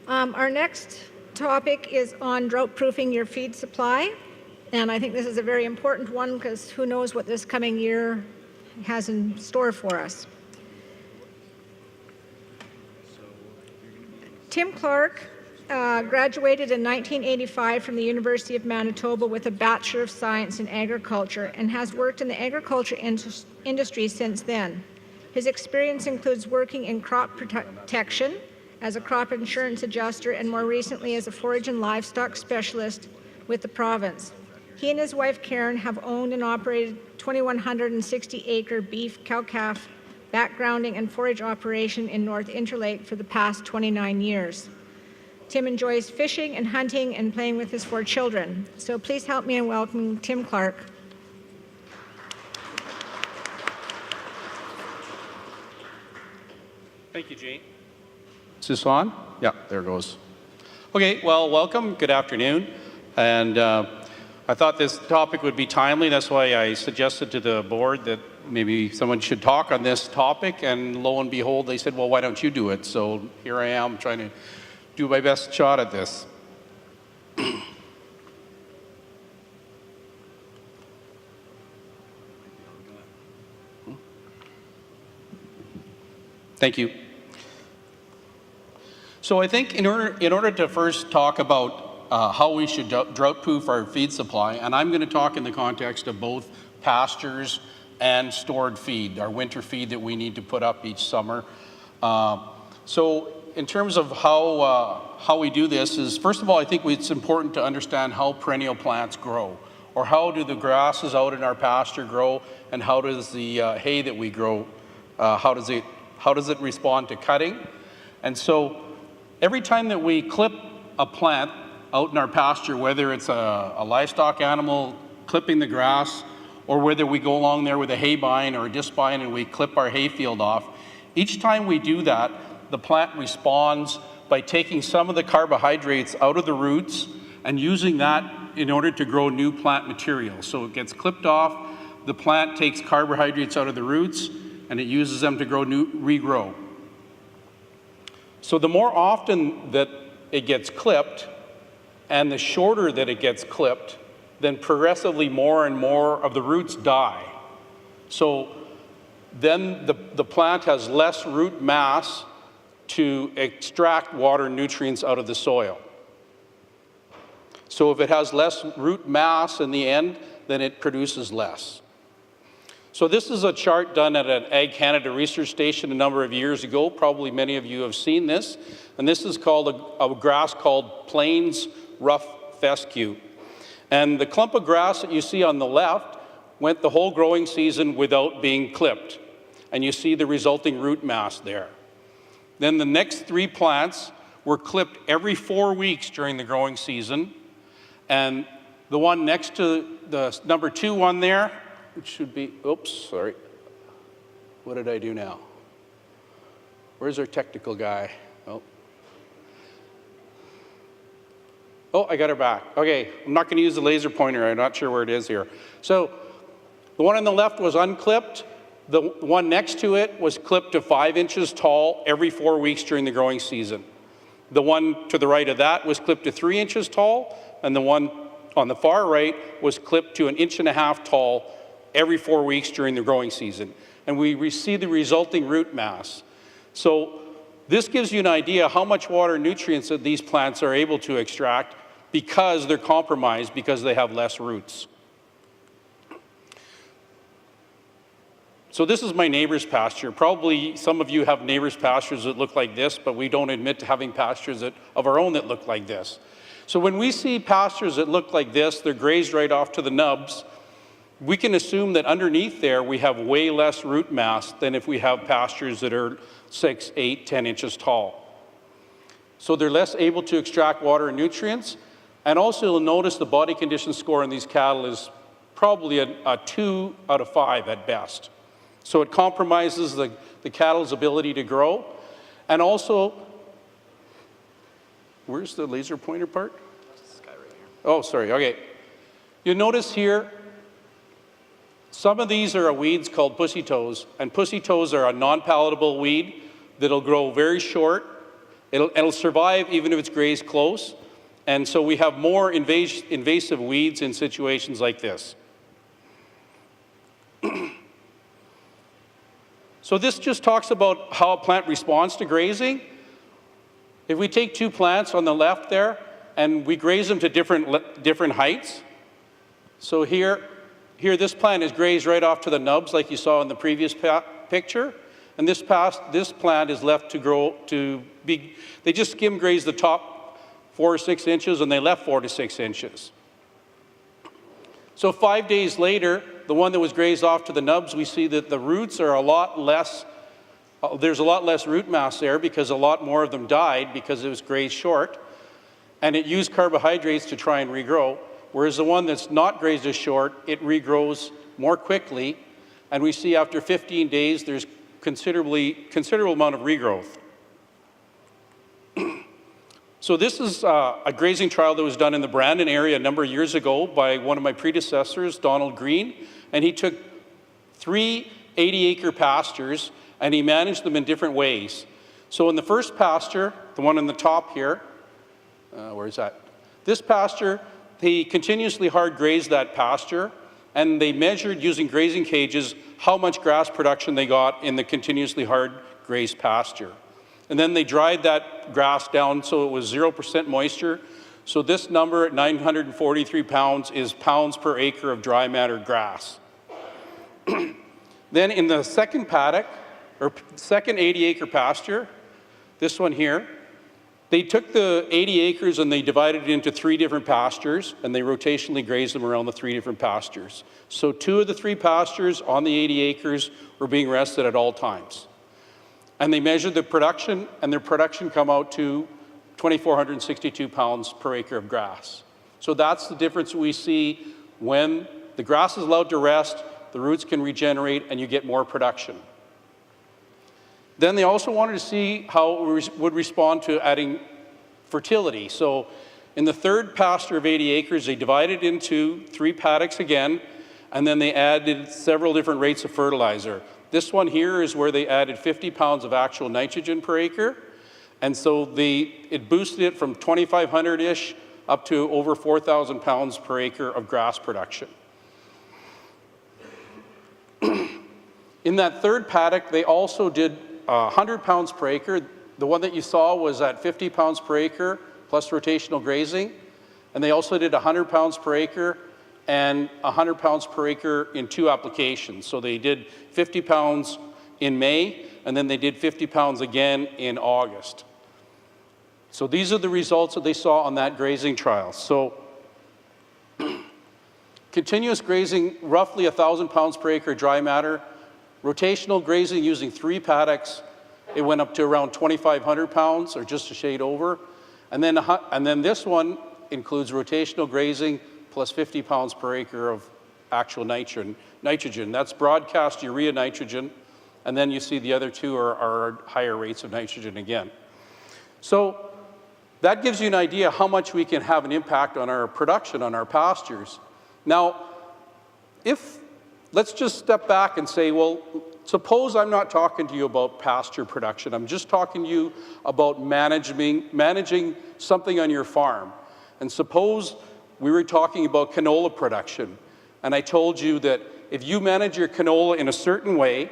Our next topic is on drought-proofing your feed supply. And I think this is a very important one because who knows what this coming year has in store for us. Tim Clarke graduated in 1985 from the University of Manitoba with a Bachelor of Science in Agriculture and has worked in the agriculture industry since then. His experience includes working in crop protection as a crop insurance adjuster and more recently as a forage and livestock specialist with the province. He and his wife Karen have owned and operated 2,160-acre beef, cow-calf, backgrounding and forage operation in North Interlake for the past 29 years. Tim enjoys fishing and hunting and playing with his 4 children. So please help me in welcoming Tim Clarke. Thank you, Jane. Is this on? Yeah, there it goes. Okay, well, welcome. Good afternoon. And I thought this topic would be timely. That's why I suggested to the board that maybe someone should talk on this topic. And lo and behold, they said, well, why don't you do it? So here I am trying to do my best shot at this. Thank you. So I think in order to first talk about how we should drought-proof our feed supply, and I'm going to talk in the context of both pastures and stored feed, our winter feed that we need to put up each summer. So in terms of how we do this is, first of all, I think it's important to understand how perennial plants grow, or how do the grasses out in our pasture grow, and how does the hay that we grow, how does it respond to cutting? And so every time that we clip a plant out in our pasture, whether it's a livestock animal clipping the grass, or whether we go along there with a hay bine or a disc bine and we clip our hay field off, each time we do that, the plant responds by taking some of the carbohydrates out of the roots and using that in order to grow new plant material. So it gets clipped off, the plant takes carbohydrates out of the roots, and it uses them to regrow. So the more often that it gets clipped, and the shorter that it gets clipped, then progressively more and more of the roots die. So then the plant has less root mass to extract water and nutrients out of the soil. So if it has less root mass in the end, then it produces less. So this is a chart done at an Ag Canada research station a number of years ago. Probably many of you have seen this. And this is called a grass called Plains Rough Fescue. And the clump of grass that you see on the left went the whole growing season without being clipped. And you see the resulting root mass there. Then the next 3 plants were clipped every 4 weeks during the growing season. And the one next to the number 2 one there, it should be, oops, sorry. What did I do now? Where's our technical guy? Oh, I got her back. Okay, I'm not going to use the laser pointer. I'm not sure where it is here. So the one on the left was unclipped. The one next to it was clipped to 5 inches tall every 4 weeks during the growing season. The one to the right of that was clipped to 3 inches tall, and the one on the far right was clipped to 1.5 inches tall every 4 weeks during the growing season. And we see the resulting root mass. So this gives you an idea how much water and nutrients that these plants are able to extract because they're compromised, because they have less roots. So this is my neighbor's pasture. Probably some of you have neighbor's pastures that look like this, but we don't admit to having pastures of our own that look like this. So when we see pastures that look like this, they're grazed right off to the nubs, we can assume that underneath there we have way less root mass than if we have pastures that are 6, 8, 10 inches tall. So they're less able to extract water and nutrients. And also you'll notice the body condition score in these cattle is probably a 2 out of 5 at best. So it compromises the cattle's ability to grow. And also, where's the laser pointer part? This guy right here. Oh, sorry, okay. You'll notice here, some of these are weeds called pussy toes, and pussy toes are a non-palatable weed that'll grow very short It'll survive even if it's grazed close. And so we have more invasive weeds in situations like this. So this just talks about how a plant responds to grazing. If we take two plants on the left there and we graze them to different heights. So here this plant is grazed right off to the nubs like you saw in the previous picture. And this plant is left to grow they just skim graze the top 4 or 6 inches and they left 4 to 6 inches. So 5 days later, the one that was grazed off to the nubs, we see that the roots are a lot less, there's a lot less root mass there because a lot more of them died because it was grazed short. And it used carbohydrates to try and regrow. Whereas the one that's not grazed as short, it regrows more quickly. And we see after 15 days, there's considerable amount of regrowth. So this is a grazing trial that was done in the Brandon area a number of years ago by one of my predecessors, Donald Green. And he took 3 80-acre pastures and he managed them in different ways. So in the first pasture, the one on the top here, where is that? This pasture, he continuously hard grazed that pasture and they measured using grazing cages how much grass production they got in the continuously hard grazed pasture. And then they dried that grass down so it was 0% moisture. So this number at 943 pounds is pounds per acre of dry matter grass. Then in the second paddock, or second 80-acre pasture, this one here, they took the 80 acres and they divided it into 3 different pastures and they rotationally grazed them around the 3 different pastures. So 2 of the 3 pastures on the 80 acres were being rested at all times. And they measured the production, and their production come out to 2,462 pounds per acre of grass. So that's the difference we see when the grass is allowed to rest, the roots can regenerate, and you get more production. Then they also wanted to see how it would respond to adding fertility. So in the third pasture of 80 acres, they divided into 3 paddocks again, and then they added several different rates of fertilizer. This one here is where they added 50 pounds of actual nitrogen per acre. And so it boosted it from 2,500-ish up to over 4,000 pounds per acre of grass production. In that third paddock, they also did 100 pounds per acre. The one that you saw was at 50 pounds per acre plus rotational grazing. And they also did 100 pounds per acre and 100 pounds per acre in 2 applications. So they did 50 pounds in May, and then they did 50 pounds again in August. So these are the results that they saw on that grazing trial. So continuous grazing, roughly 1,000 pounds per acre dry matter. Rotational grazing using 3 paddocks, it went up to around 2,500 pounds, or just a shade over. And then this one includes rotational grazing plus 50 pounds per acre of actual nitrogen. That's broadcast urea nitrogen, and then you see the other 2 are higher rates of nitrogen again. So that gives you an idea how much we can have an impact on our production, on our pastures. Now, let's just step back and say, well, suppose I'm not talking to you about pasture production. I'm just talking to you about managing something on your farm. And suppose we were talking about canola production, and I told you that if you manage your canola in a certain way,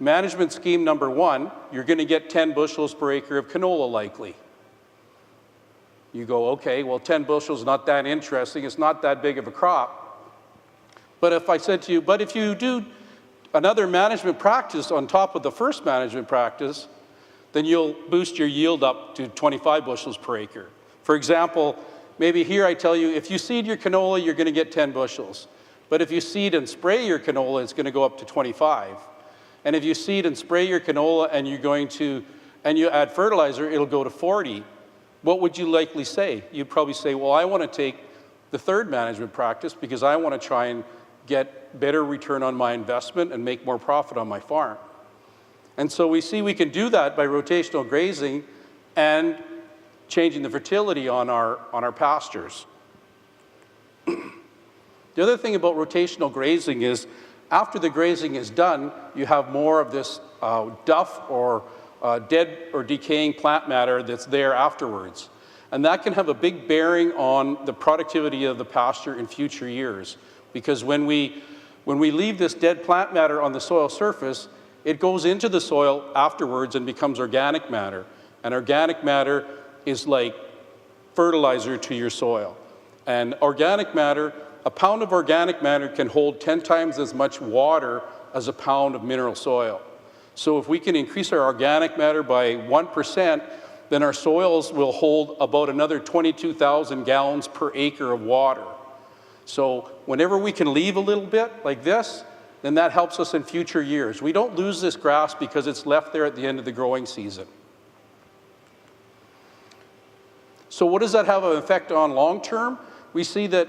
management scheme number 1, you're going to get 10 bushels per acre of canola likely. You go, okay, well 10 bushels is not that interesting, it's not that big of a crop. But if I said to you, but if you do another management practice on top of the first management practice, then you'll boost your yield up to 25 bushels per acre. For example, maybe here I tell you, if you seed your canola, you're going to get 10 bushels. But if you seed and spray your canola, it's going to go up to 25. And if you seed and spray your canola and you add fertilizer, it'll go to 40. What would you likely say? You'd probably say, well, I want to take the third management practice because I want to try and get better return on my investment and make more profit on my farm. And so we see we can do that by rotational grazing and changing the fertility on our pastures. The other thing about rotational grazing is after the grazing is done, you have more of this duff or dead or decaying plant matter that's there afterwards. And that can have a big bearing on the productivity of the pasture in future years. Because when we leave this dead plant matter on the soil surface, it goes into the soil afterwards and becomes organic matter. And organic matter is like fertilizer to your soil. And organic matter, a pound of organic matter can hold 10 times as much water as a pound of mineral soil. So if we can increase our organic matter by 1%, then our soils will hold about another 22,000 gallons per acre of water. So whenever we can leave a little bit like this, then that helps us in future years. We don't lose this grass because it's left there at the end of the growing season. So what does that have an effect on long term? We see that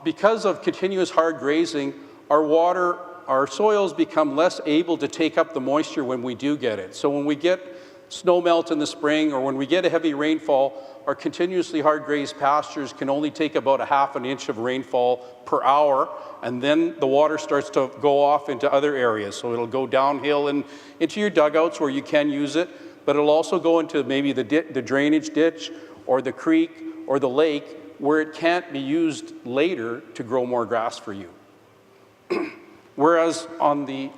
because of continuous hard grazing, our soils become less able to take up the moisture when we do get it. So when we get snow melt in the spring or when we get a heavy rainfall, our continuously hard grazed pastures can only take about a half an inch of rainfall per hour, and then the water starts to go off into other areas. So it'll go downhill and into your dugouts where you can use it, but it'll also go into maybe the drainage ditch or the creek or the lake where it can't be used later to grow more grass for you. Whereas on the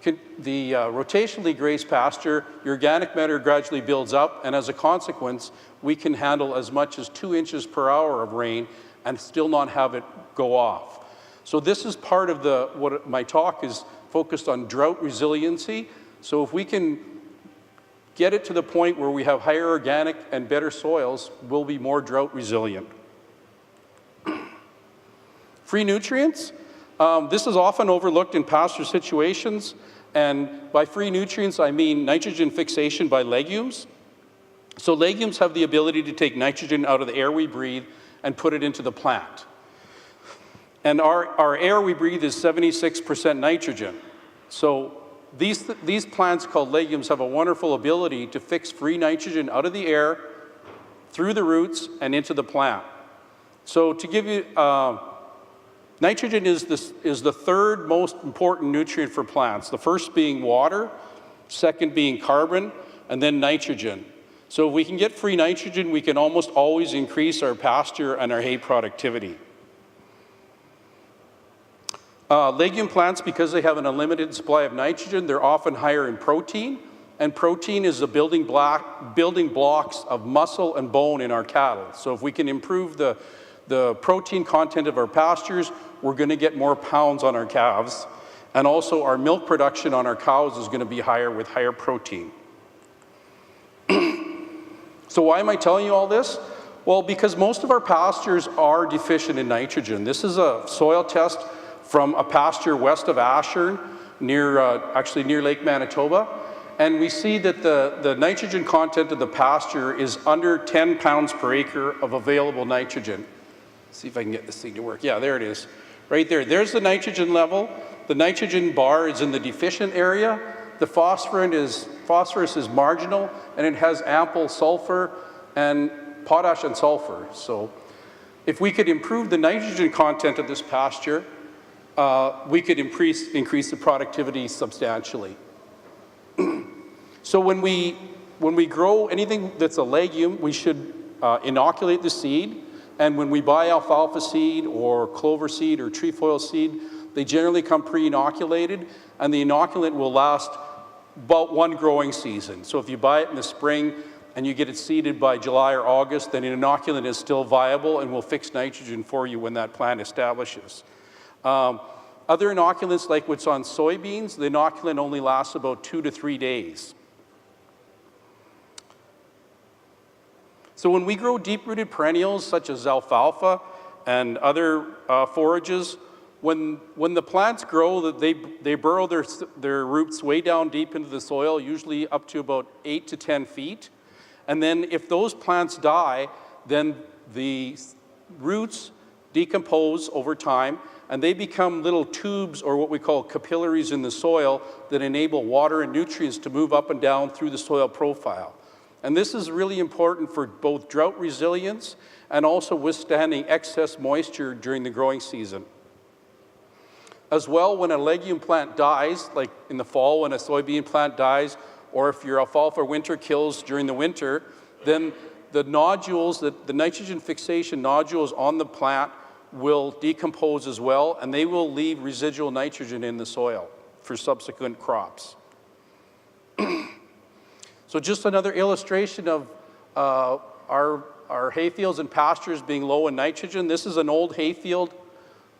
rotationally grazed pasture, your organic matter gradually builds up, and as a consequence, we can handle as much as 2 inches per hour of rain and still not have it go off. So this is part of what my talk is focused on, drought resiliency. So if we can get it to the point where we have higher organic and better soils, we'll be more drought resilient. Free nutrients. This is often overlooked in pasture situations, and by free nutrients I mean nitrogen fixation by legumes. So legumes have the ability to take nitrogen out of the air we breathe and put it into the plant. And our air we breathe is 76% nitrogen. So these plants called legumes have a wonderful ability to fix free nitrogen out of the air, through the roots, and into the plant. So to give you nitrogen is the third most important nutrient for plants, the first being water, second being carbon, and then nitrogen. So if we can get free nitrogen, we can almost always increase our pasture and our hay productivity. Legume plants, because they have an unlimited supply of nitrogen, they're often higher in protein, and protein is the building blocks of muscle and bone in our cattle. So if we can improve the protein content of our pastures, we're going to get more pounds on our calves, and also our milk production on our cows is going to be higher with higher protein. So why am I telling you all this? Well, because most of our pastures are deficient in nitrogen. This is a soil test from a pasture west of Ashern, actually near Lake Manitoba, and we see that the nitrogen content of the pasture is under 10 pounds per acre of available nitrogen. See if I can get this thing to work. Yeah, there it is. Right there. There's the nitrogen level. The nitrogen bar is in the deficient area. The phosphorus is marginal, and it has ample sulfur and potash and sulfur. So if we could improve the nitrogen content of this pasture, we could increase the productivity substantially. So when we grow anything that's a legume, we should inoculate the seed. And when we buy alfalfa seed or clover seed or trefoil seed, they generally come pre-inoculated, and the inoculant will last about one growing season. So if you buy it in the spring and you get it seeded by July or August, then an inoculant is still viable and will fix nitrogen for you when that plant establishes. Other inoculants, like what's on soybeans, the inoculant only lasts about 2 to 3 days. So when we grow deep-rooted perennials such as alfalfa and other forages, when the plants grow, they burrow their roots way down deep into the soil, usually up to about 8 to 10 feet. And then if those plants die, then the roots decompose over time, and they become little tubes, or what we call capillaries, in the soil that enable water and nutrients to move up and down through the soil profile. And this is really important for both drought resilience and also withstanding excess moisture during the growing season. As well, when a legume plant dies, like in the fall when a soybean plant dies, or if your alfalfa winter kills during the winter, then the nodules, the nitrogen fixation nodules on the plant will decompose as well, and they will leave residual nitrogen in the soil for subsequent crops. So just another illustration of our hayfields and pastures being low in nitrogen. This is an old hayfield.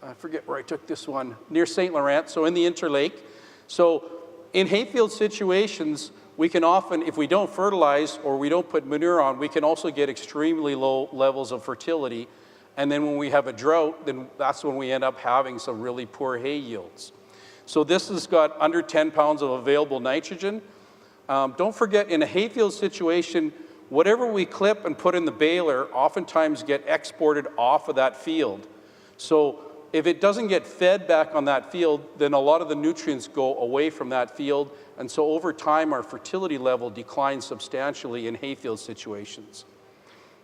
I forget where I took this one, near St. Laurent, so in the Interlake. So in hayfield situations, we can often, if we don't fertilize or we don't put manure on, we can also get extremely low levels of fertility. And then when we have a drought, then that's when we end up having some really poor hay yields. So this has got under 10 pounds of available nitrogen. Don't forget, in a hayfield situation, whatever we clip and put in the baler oftentimes get exported off of that field. So if it doesn't get fed back on that field, then a lot of the nutrients go away from that field, and so over time our fertility level declines substantially in hayfield situations.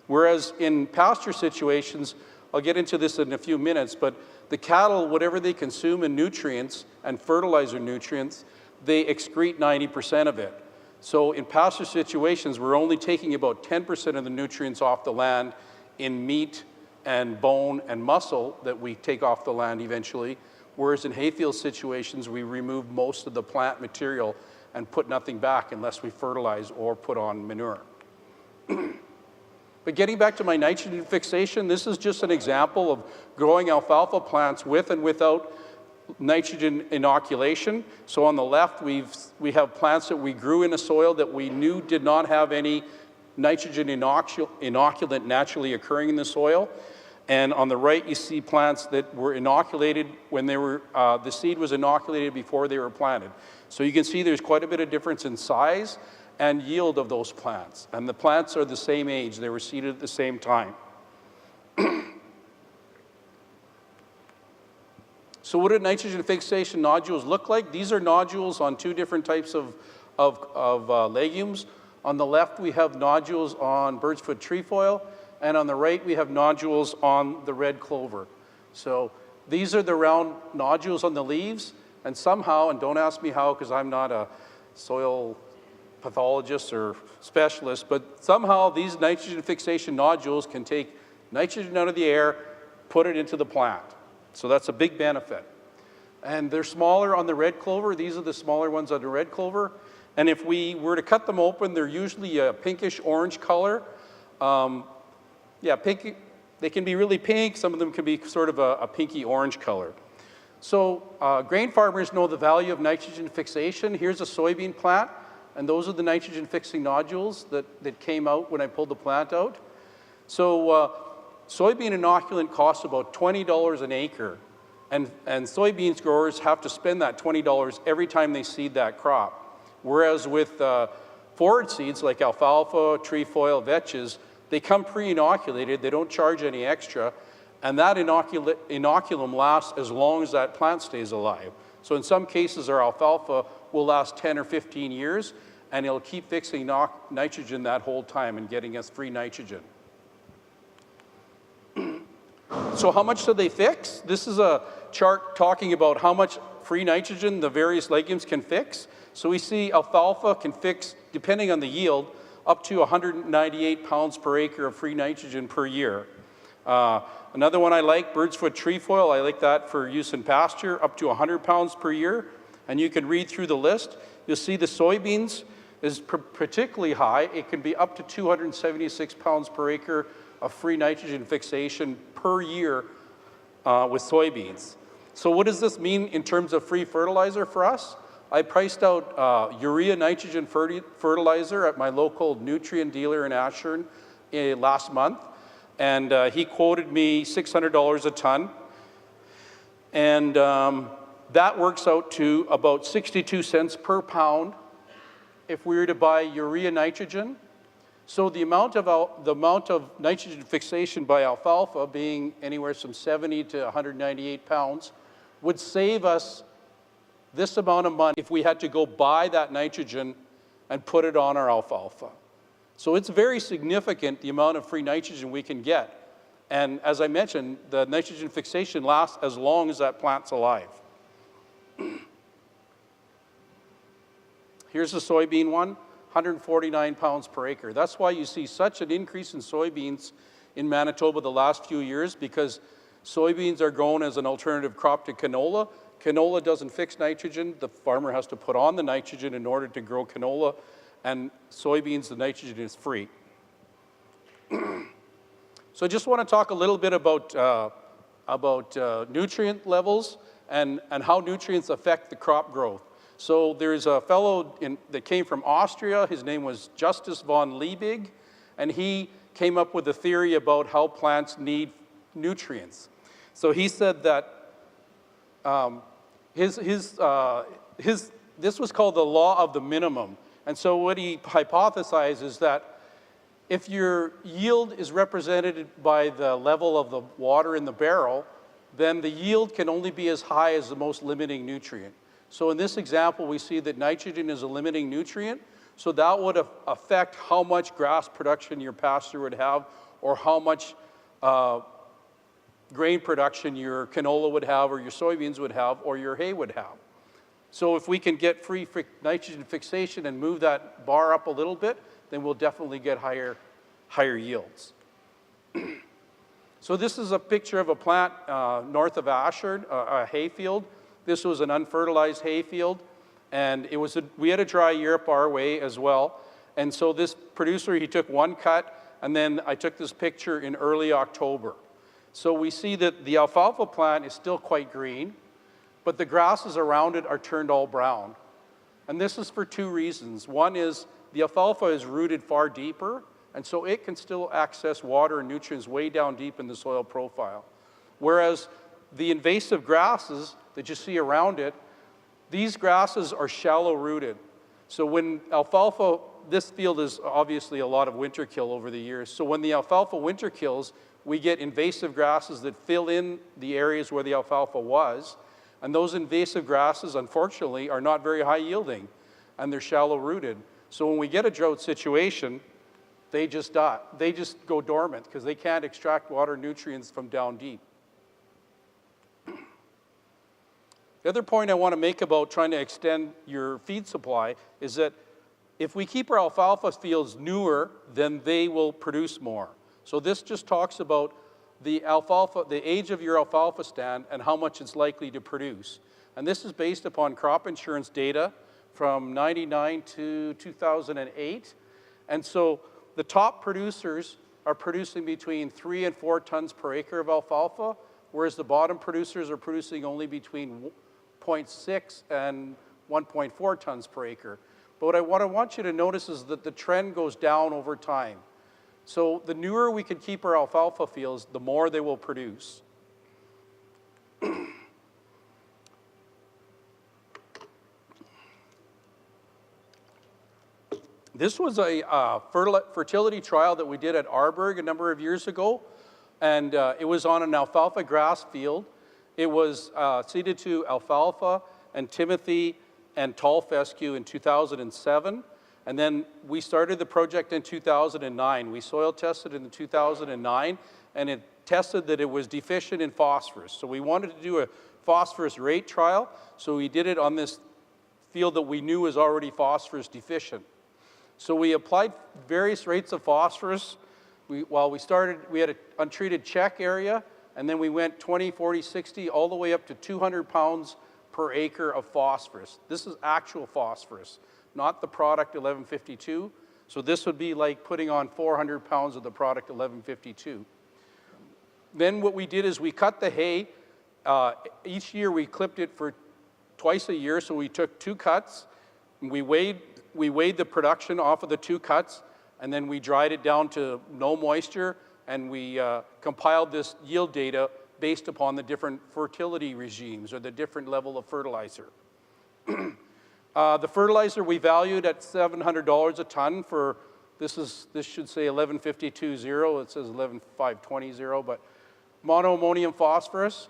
Whereas in pasture situations, I'll get into this in a few minutes, but the cattle, whatever they consume in nutrients and fertilizer nutrients, they excrete 90% of it. So in pasture situations, we're only taking about 10% of the nutrients off the land in meat and bone and muscle that we take off the land eventually, whereas in hayfield situations, we remove most of the plant material and put nothing back unless we fertilize or put on manure. But getting back to my nitrogen fixation, this is just an example of growing alfalfa plants with and without nitrogen inoculation. So on the left, we have plants that we grew in a soil that we knew did not have any nitrogen inoculant naturally occurring in the soil. And on the right, you see plants that were inoculated when they were, the seed was inoculated before they were planted. So you can see there's quite a bit of difference in size and yield of those plants. And the plants are the same age. They were seeded at the same time. So what do nitrogen fixation nodules look like? These are nodules on two different types of legumes. On the left, we have nodules on bird's foot trefoil, and on the right, we have nodules on the red clover. So these are the round nodules on the leaves, and somehow, and don't ask me how because I'm not a soil pathologist or specialist, but somehow these nitrogen fixation nodules can take nitrogen out of the air, put it into the plant. So that's a big benefit. And they're smaller on the red clover. These are the smaller ones on the red clover. And if we were to cut them open, they're usually a pinkish orange color. Pink. They can be really pink. Some of them can be sort of a pinky orange color. So grain farmers know the value of nitrogen fixation. Here's a soybean plant, and those are the nitrogen fixing nodules that came out when I pulled the plant out. So soybean inoculant costs about $20 an acre, and soybeans growers have to spend that $20 every time they seed that crop. Whereas with forage seeds like alfalfa, trefoil, vetches, they come pre-inoculated, they don't charge any extra, and that inoculum lasts as long as that plant stays alive. So in some cases, our alfalfa will last 10 or 15 years, and it'll keep fixing nitrogen that whole time and getting us free nitrogen. So how much do they fix? This is a chart talking about how much free nitrogen the various legumes can fix. So we see alfalfa can fix, depending on the yield, up to 198 pounds per acre of free nitrogen per year. Another one I like, bird's foot trefoil, I like that for use in pasture, up to 100 pounds per year. And you can read through the list. You'll see the soybeans is particularly high. It can be up to 276 pounds per acre of free nitrogen fixation per year with soybeans. So what does this mean in terms of free fertilizer for us? I priced out urea nitrogen fertilizer at my local nutrient dealer in Ashburn last month, and he quoted me $600 a ton, and that works out to about 62 cents per pound if we were to buy urea nitrogen. So the amount of nitrogen fixation by alfalfa being anywhere from 70 to 198 pounds would save us this amount of money if we had to go buy that nitrogen and put it on our alfalfa. So it's very significant, the amount of free nitrogen we can get. And as I mentioned, the nitrogen fixation lasts as long as that plant's alive. Here's the soybean one, 149 pounds per acre. That's why you see such an increase in soybeans in Manitoba the last few years, because soybeans are grown as an alternative crop to canola. Canola doesn't fix nitrogen. The farmer has to put on the nitrogen in order to grow canola, and soybeans, the nitrogen is free. So I just want to talk a little bit about nutrient levels and how nutrients affect the crop growth. So there's a fellow that came from Austria. His name was Justus von Liebig, and he came up with a theory about how plants need nutrients. So he said that this was called the law of the minimum. And so what he hypothesized is that if your yield is represented by the level of the water in the barrel, then the yield can only be as high as the most limiting nutrient. So in this example, we see that nitrogen is a limiting nutrient, so that would affect how much grass production your pasture would have, or how much grain production your canola would have, or your soybeans would have, or your hay would have. So if we can get free nitrogen fixation and move that bar up a little bit, then we'll definitely get higher yields. So this is a picture of a plant north of Ashford, a hayfield. This was an unfertilized hayfield, and we had a dry year up our way as well. And so this producer, he took one cut, and then I took this picture in early October. So we see that the alfalfa plant is still quite green, but the grasses around it are turned all brown. And this is for two reasons. One is the alfalfa is rooted far deeper, and so it can still access water and nutrients way down deep in the soil profile. Whereas the invasive grasses that you see around it, these grasses are shallow rooted. So when alfalfa, this field is obviously a lot of winter kill over the years. So when the alfalfa winter kills, we get invasive grasses that fill in the areas where the alfalfa was. And those invasive grasses, unfortunately, are not very high yielding, and they're shallow rooted. So when we get a drought situation, they just die. They just go dormant because they can't extract water nutrients from down deep. The other point I want to make about trying to extend your feed supply is that if we keep our alfalfa fields newer, then they will produce more. So this just talks about the age of your alfalfa stand and how much it's likely to produce. And this is based upon crop insurance data from 99 to 2008. And so the top producers are producing between 3 and 4 tons per acre of alfalfa, whereas the bottom producers are producing only between 0.6 and 1.4 tons per acre. But what I want you to notice is that the trend goes down over time. So the newer we can keep our alfalfa fields, the more they will produce. This was a fertility trial that we did at Arborg a number of years ago, and it was on an alfalfa grass field. It was seeded to alfalfa and timothy and tall fescue in 2007. And then we started the project in 2009. We soil tested in 2009, and it tested that it was deficient in phosphorus. So we wanted to do a phosphorus rate trial, so we did it on this field that we knew was already phosphorus deficient. So we applied various rates of phosphorus. We had an untreated check area, and then we went 20, 40, 60, all the way up to 200 pounds per acre of phosphorus. This is actual phosphorus, not the product 1152. So this would be like putting on 400 pounds of the product 1152. Then what we did is we cut the hay. Each year we clipped it for twice a year, so we took 2 cuts, and we weighed the production off of the 2 cuts, and then we dried it down to no moisture, and we compiled this yield data based upon the different fertility regimes or the different level of fertilizer. The fertilizer we valued at $700 a ton for, this should say 1152.0, it says 115220, but monoammonium phosphorus.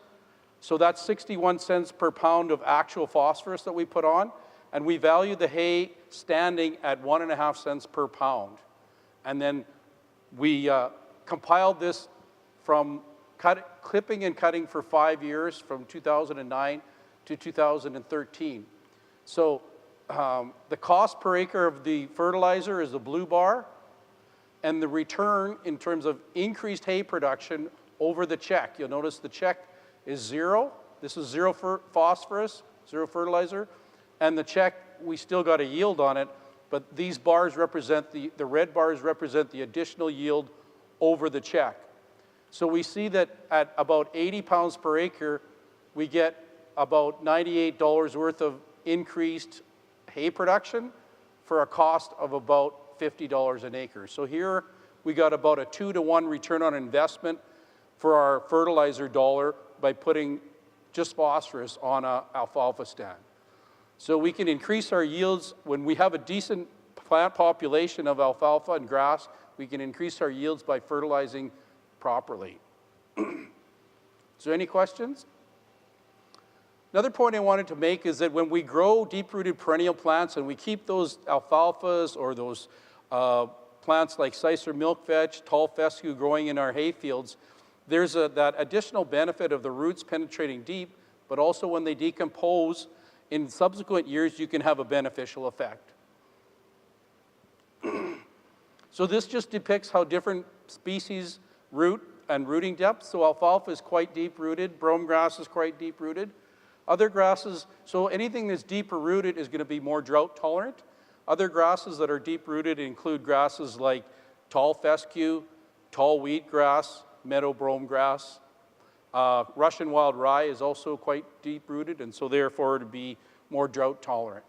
So that's 61 cents per pound of actual phosphorus that we put on, and we valued the hay standing at 1.5 cents per pound. And then we compiled this from clipping and cutting for 5 years, from 2009 to 2013. So The cost per acre of the fertilizer is the blue bar, and the return in terms of increased hay production over the check. You'll notice the check is 0. This is 0 for phosphorus, 0 fertilizer, and the check, we still got a yield on it, but these bars represent, the red bars represent the additional yield over the check. So we see that at about 80 pounds per acre, we get about $98 worth of increased hay production for a cost of about $50 an acre. So here we got about a 2-to-1 return on investment for our fertilizer dollar by putting just phosphorus on an alfalfa stand. So we can increase our yields when we have a decent plant population of alfalfa and grass. We can increase our yields by fertilizing properly. Is there any questions? Another point I wanted to make is that when we grow deep-rooted perennial plants and we keep those alfalfas or those plants like Sicer milkvetch, tall fescue growing in our hay fields, there's that additional benefit of the roots penetrating deep, but also when they decompose in subsequent years, you can have a beneficial effect. So this just depicts how different species root and rooting depth. So alfalfa is quite deep-rooted, brome grass is quite deep-rooted. Other grasses, so anything that's deeper rooted is going to be more drought tolerant. Other grasses that are deep-rooted include grasses like tall fescue, tall wheatgrass, meadow brome grass. Russian wild rye is also quite deep-rooted, and so therefore to be more drought tolerant.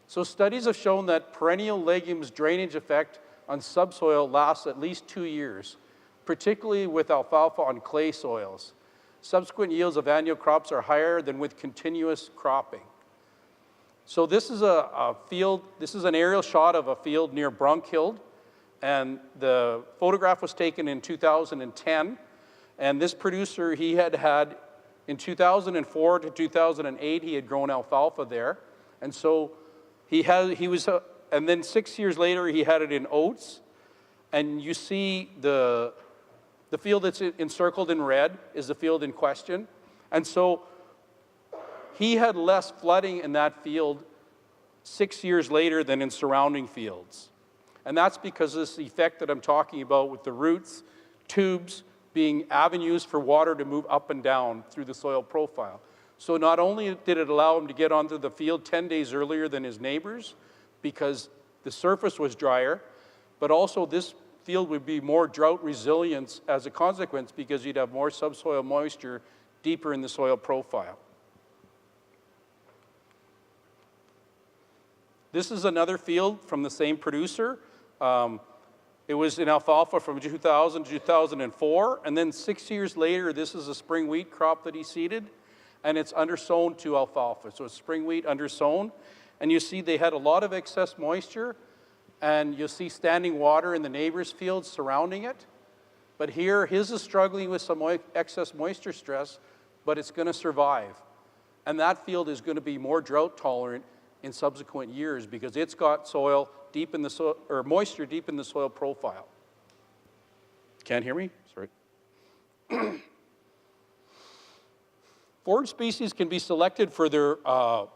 So studies have shown that perennial legumes drainage effect on subsoil lasts at least 2 years, particularly with alfalfa on clay soils. Subsequent yields of annual crops are higher than with continuous cropping. So this is a field, this is an aerial shot of a field near Brunkhild, and the photograph was taken in 2010. And this producer, he had in 2004 to 2008, he had grown alfalfa there. And so and then 6 years later, he had it in oats. And you see the field that's encircled in red is the field in question. And so he had less flooding in that field 6 years later than in surrounding fields. And that's because of this effect that I'm talking about with the roots, tubes, being avenues for water to move up and down through the soil profile. So not only did it allow him to get onto the field 10 days earlier than his neighbors because the surface was drier, but also this field would be more drought resilient as a consequence because you'd have more subsoil moisture deeper in the soil profile. This is another field from the same producer. It was in alfalfa from 2000 to 2004, and then 6 years later, this is a spring wheat crop that he seeded, and it's undersown to alfalfa. So it's spring wheat undersown, and you see they had a lot of excess moisture, and you'll see standing water in the neighbor's fields surrounding it. But here, his is struggling with some excess moisture stress, but it's going to survive. And that field is going to be more drought tolerant in subsequent years because it's got soil deep in the soil, or moisture deep in the soil profile. Can't hear me? Sorry. Forage species can be selected for their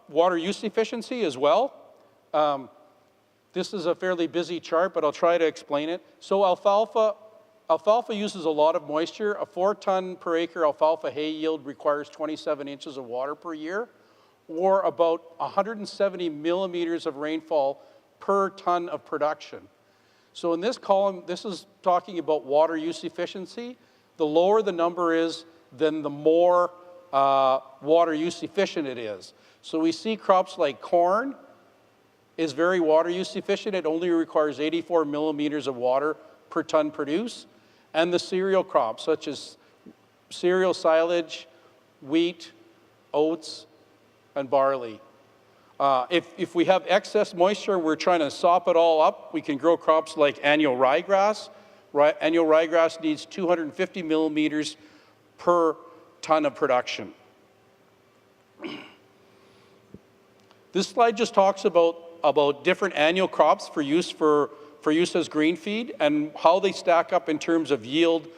water use efficiency as well. This is a fairly busy chart, but I'll try to explain it. So alfalfa uses a lot of moisture. A 4-ton per acre alfalfa hay yield requires 27 inches of water per year, or about 170 millimeters of rainfall per ton of production. So in this column, this is talking about water use efficiency. The lower the number is, then the more water use efficient it is. So we see crops like corn is very water use efficient. It only requires 84 millimeters of water per ton produced. And the cereal crops, such as cereal silage, wheat, oats, and barley. If we have excess moisture, we're trying to sop it all up, we can grow crops like annual ryegrass. Annual ryegrass needs 250 millimeters per ton of production. This slide just talks about different annual crops for use as green feed and how they stack up in terms of yield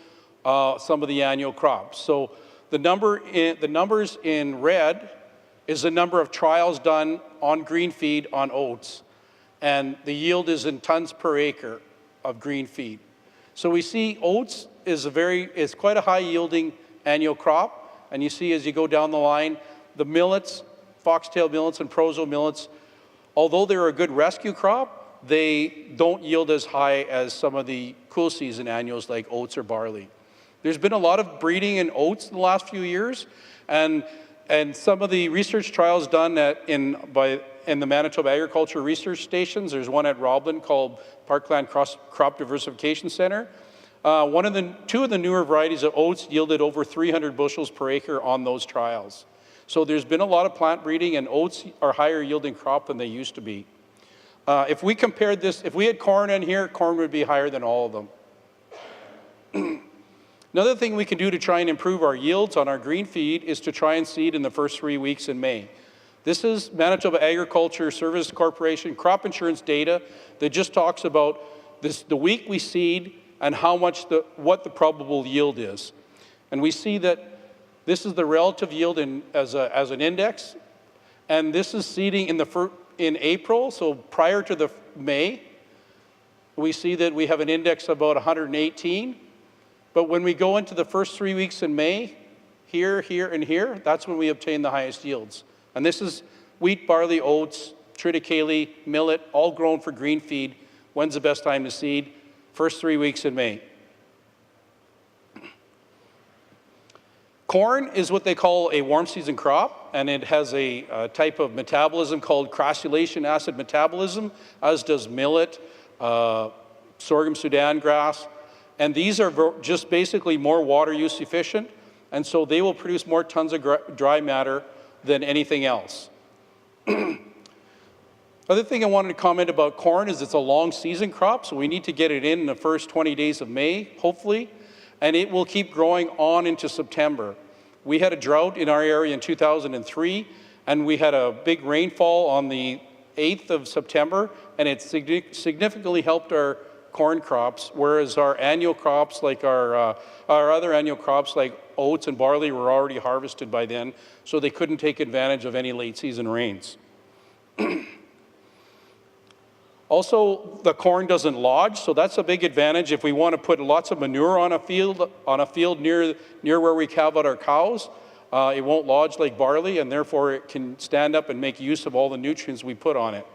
some of the annual crops. So the numbers in red is the number of trials done on green feed on oats, and the yield is in tons per acre of green feed. So we see oats is quite a high yielding annual crop, and you see as you go down the line, the millets, foxtail millets and proso millets, although they're a good rescue crop, they don't yield as high as some of the cool season annuals like oats or barley. There's been a lot of breeding in oats in the last few years, and some of the research trials done in the Manitoba Agriculture Research Stations, there's one at Roblin called Parkland Crop Diversification Center. Two of the newer varieties of oats yielded over 300 bushels per acre on those trials. So there's been a lot of plant breeding, and oats are higher yielding crop than they used to be. If we compared this, if we had corn in here, corn would be higher than all of them. Another thing we can do to try and improve our yields on our green feed is to try and seed in the first 3 weeks in May. This is Manitoba Agriculture Service Corporation crop insurance data that just talks about the week we seed and what the probable yield is. And we see that this is the relative yield as an index, and this is seeding in April, so prior to the May. We see that we have an index of about 118. But when we go into the first 3 weeks in May, here, and here, that's when we obtain the highest yields. And this is wheat, barley, oats, triticale, millet, all grown for green feed. When's the best time to seed? First 3 weeks in May. Corn is what they call a warm season crop, and it has a type of metabolism called crassulation acid metabolism, as does millet, sorghum Sudan grass. And these are just basically more water use efficient, and so they will produce more tons of dry matter than anything else. Other thing I wanted to comment about corn is it's a long season crop, so we need to get it in the first 20 days of May, hopefully, and it will keep growing on into September. We had a drought in our area in 2003, and we had a big rainfall on the 8th of September, and it significantly helped our corn crops, whereas our annual crops, like our other annual crops like oats and barley, were already harvested by then, so they couldn't take advantage of any late season rains. Also, the corn doesn't lodge, so that's a big advantage if we want to put lots of manure on a field near where we calve out our cows. It won't lodge like barley, and therefore it can stand up and make use of all the nutrients we put on it.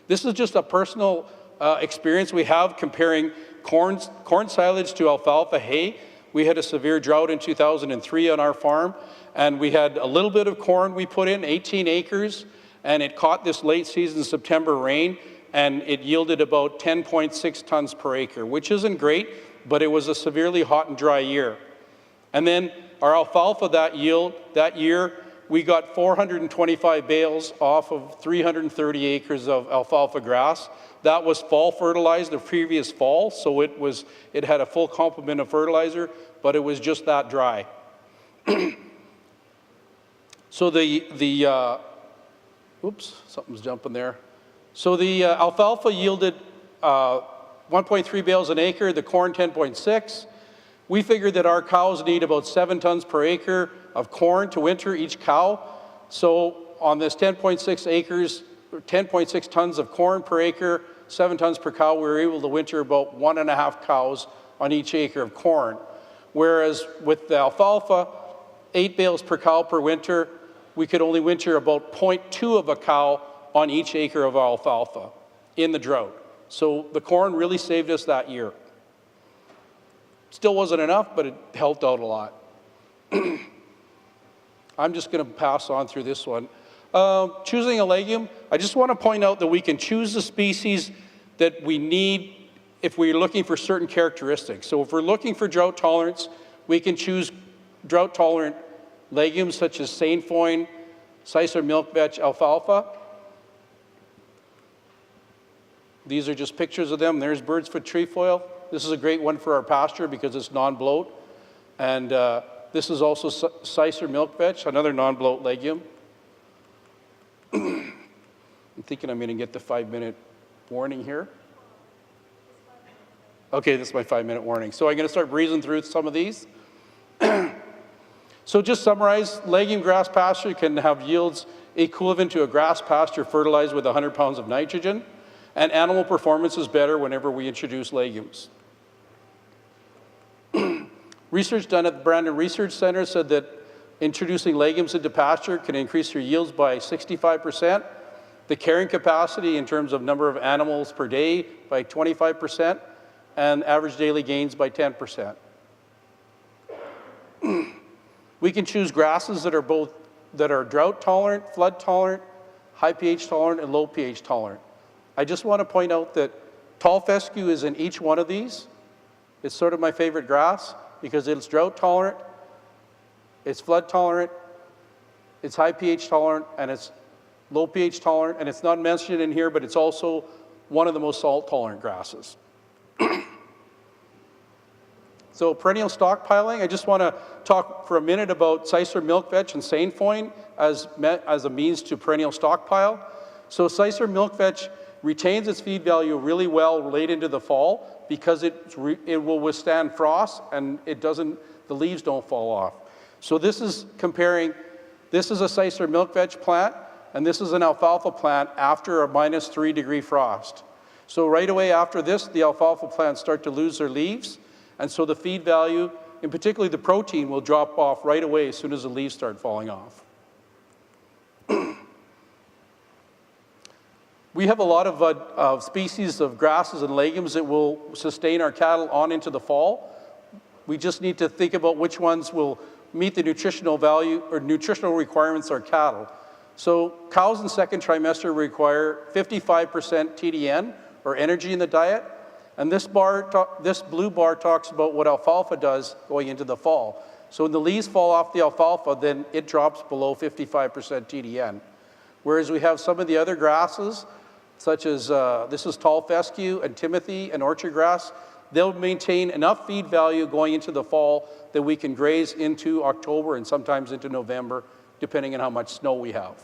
This is just a personal experience we have comparing corn silage to alfalfa hay. We had a severe drought in 2003 on our farm, and we had a little bit of corn we put in, 18 acres, and it caught this late season September rain, and it yielded about 10.6 tons per acre, which isn't great, but it was a severely hot and dry year. And then our alfalfa that year, we got 425 bales off of 330 acres of alfalfa grass. That was fall fertilized the previous fall, so it had a full complement of fertilizer, but it was just that dry. So oops, something's jumping there. So the alfalfa yielded 1.3 bales an acre, the corn 10.6. We figured that our cows need about 7 tons per acre of corn to winter each cow. So on this 10.6 acres, 10.6 tons of corn per acre, 7 tons per cow, we were able to winter about 1.5 cows on each acre of corn. Whereas with the alfalfa, 8 bales per cow per winter, we could only winter about 0.2 of a cow on each acre of alfalfa in the drought. So the corn really saved us that year. Still wasn't enough, but it helped out a lot. I'm just going to pass on through this one. Choosing a legume, I just want to point out that we can choose the species that we need if we're looking for certain characteristics. So if we're looking for drought tolerance, we can choose drought tolerant legumes such as sainfoin, Sicer milk vetch, alfalfa. These are just pictures of them. There's bird's foot trefoil. This is a great one for our pasture because it's non-bloat. And this is also Sicer milk vetch, another non-bloat legume. I'm thinking I'm going to get the 5-minute warning here. Okay, this is my 5-minute warning. So I'm going to start breezing through some of these. So just summarize, legume grass pasture can have yields equivalent to a grass pasture fertilized with 100 pounds of nitrogen, and animal performance is better whenever we introduce legumes. Research done at the Brandon Research Center said that introducing legumes into pasture can increase your yields by 65%, the carrying capacity in terms of number of animals per day by 25%, and average daily gains by 10%. We can choose grasses that are drought tolerant, flood tolerant, high pH tolerant, and low pH tolerant. I just want to point out that tall fescue is in each one of these. It's sort of my favorite grass because it's drought tolerant, it's flood tolerant, it's high pH tolerant, and it's low pH tolerant, and it's not mentioned in here, but it's also one of the most salt tolerant grasses. So perennial stockpiling, I just want to talk for a minute about Sicer milkvetch and sainfoin as a means to perennial stockpile. So Sicer milkvetch retains its feed value really well late into the fall because it will withstand frost and the leaves don't fall off. So this is comparing, this is a Sicer milkvetch plant and this is an alfalfa plant after a -3 degree frost. So right away after this, the alfalfa plants start to lose their leaves, and so the feed value, and particularly the protein, will drop off right away as soon as the leaves start falling off. We have a lot of species of grasses and legumes that will sustain our cattle on into the fall. We just need to think about which ones will meet the nutritional value or nutritional requirements of our cattle. So cows in second trimester require 55% TDN or energy in the diet. And this blue bar talks about what alfalfa does going into the fall. So when the leaves fall off the alfalfa, then it drops below 55% TDN. Whereas we have some of the other grasses, such as this is tall fescue and timothy and orchard grass, they'll maintain enough feed value going into the fall that we can graze into October and sometimes into November, depending on how much snow we have.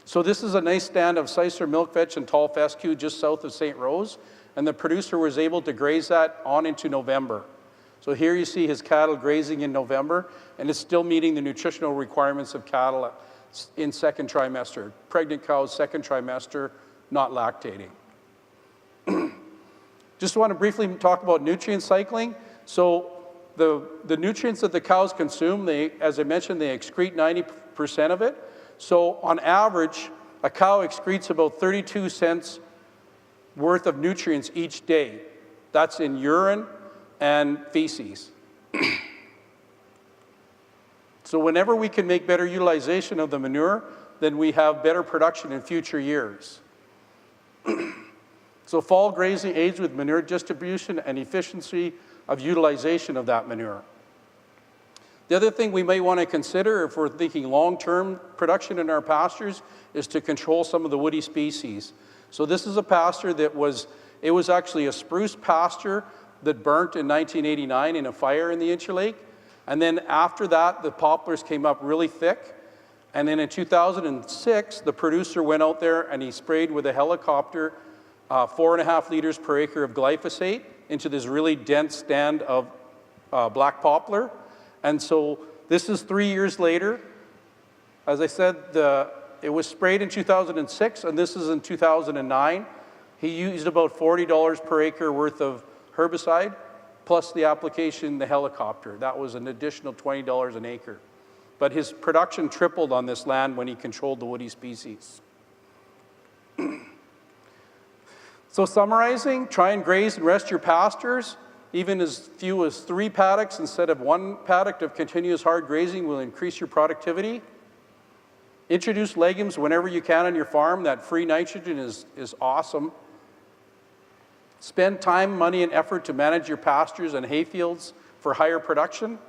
So this is a nice stand of Sicer milkvetch and tall fescue just south of St. Rose, and the producer was able to graze that on into November. So here you see his cattle grazing in November, and it's still meeting the nutritional requirements of cattle in second trimester. Pregnant cows, second trimester, not lactating. Just want to briefly talk about nutrient cycling. So the nutrients that the cows consume, as I mentioned, they excrete 90% of it. So on average, a cow excretes about 32 cents worth of nutrients each day. That's in urine and feces. So whenever we can make better utilization of the manure, then we have better production in future years. So fall grazing aids with manure distribution and efficiency of utilization of that manure. The other thing we may want to consider if we're thinking long-term production in our pastures is to control some of the woody species. So this is a pasture that was actually a spruce pasture that burnt in 1989 in a fire in the Interlake. And then after that, the poplars came up really thick. And then in 2006, the producer went out there and he sprayed with a helicopter 4.5 liters per acre of glyphosate into this really dense stand of black poplar. And so this is 3 years later. As I said, it was sprayed in 2006, and this is in 2009. He used about $40 per acre worth of herbicide, plus the application, the helicopter. That was an additional $20 an acre. But his production tripled on this land when he controlled the woody species. So summarizing, try and graze and rest your pastures. Even as few as 3 paddocks instead of 1 paddock of continuous hard grazing will increase your productivity. Introduce legumes whenever you can on your farm. That free nitrogen is awesome. Spend time, money, and effort to manage your pastures and hayfields for higher production.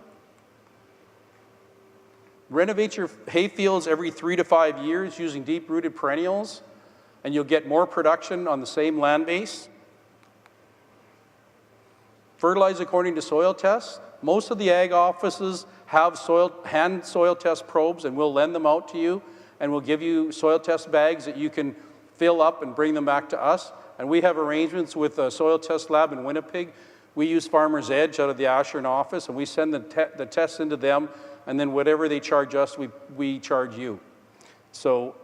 Renovate your hayfields every 3 to 5 years using deep-rooted perennials, and you'll get more production on the same land base. Fertilize according to soil tests. Most of the ag offices have hand soil test probes, and we'll lend them out to you, and we'll give you soil test bags that you can fill up and bring them back to us. And we have arrangements with a soil test lab in Winnipeg We use Farmer's Edge out of the Ashern office, and we send the tests into them, and then whatever they charge us, we charge you. So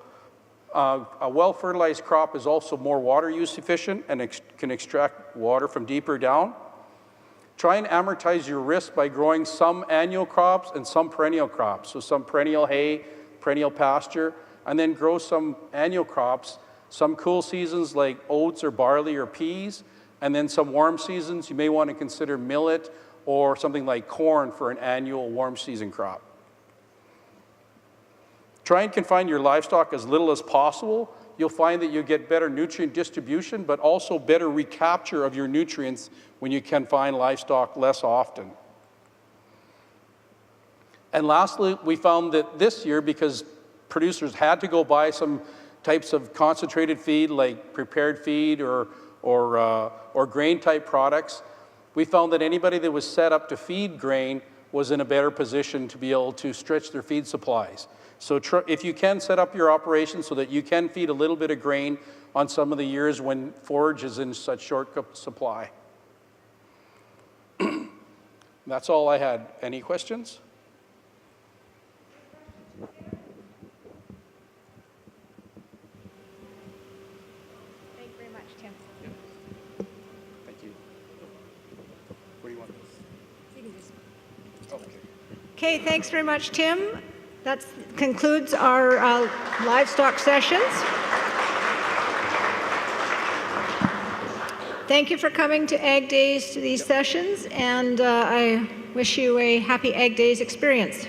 a well-fertilized crop is also more water use efficient and can extract water from deeper down. Try and amortize your risk by growing some annual crops and some perennial crops. So some perennial hay, perennial pasture, and then grow some annual crops, some cool seasons like oats or barley or peas, and then some warm seasons. You may want to consider millet or something like corn for an annual warm season crop. Try and confine your livestock as little as possible. You'll find that you get better nutrient distribution, but also better recapture of your nutrients when you confine livestock less often. And lastly, we found that this year, because producers had to go buy some types of concentrated feed like prepared feed or grain type products, we found that anybody that was set up to feed grain was in a better position to be able to stretch their feed supplies. So if you can set up your operation so that you can feed a little bit of grain on some of the years when forage is in such short supply. That's all I had. Any questions? Thank you very much, Tim. Thank you. What do you want? You can just... Oh, okay. Okay, thanks very much, Tim. That concludes our livestock sessions. Thank you for coming to Ag Days to these sessions, and I wish you a happy Ag Days experience.